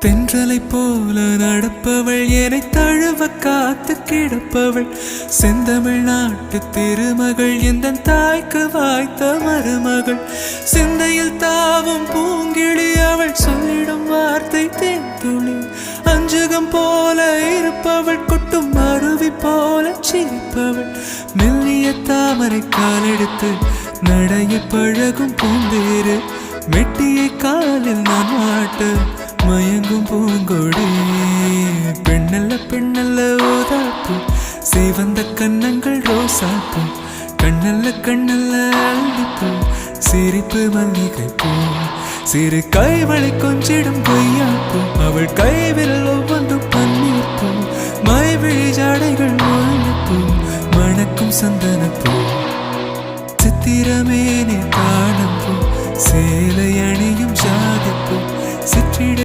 தென்றலை போல நடப்பவள் என்னை தழுவ காத்து கிடப்பவள் செந்தமிழ் நாட்டு திருமகள் எந்த தாய்க்கு வாய்த்த மருமகள் சிந்தையில் தாவும் பூங்கிழி அவள் சொல்லிடும் வார்த்தை தேன்துளி அஞ்சுகம் போல இருப்பவள் கொட்டும் அருவி போல சிரிப்பவள் மெல்லிய தாமரை காலெடுத்து நடைய பழகும் பூந்தேறு மெட்டியை காலில் நான் மாட்ட மயங்கும் பூங்கொடி பெண்ணல்ல பெண்ணல்ல ஓதாப்பு சிவந்த கண்ணங்கள் ரோசாப்பு கண்ணல்ல கண்ணல்ல அள்ளிப்பூ சிரிப்பு மல்லிகை பூ சிறு கைவளை கொஞ்சிடும் பொய்யாப்பு அவள் கைவில் ஒவ்வொன்றும் பன்னீர் பூ மைவிழி ஜாடைகள் முள்ளுப்பூ மணக்கும் சந்தனப்பூ சித்திரமேனே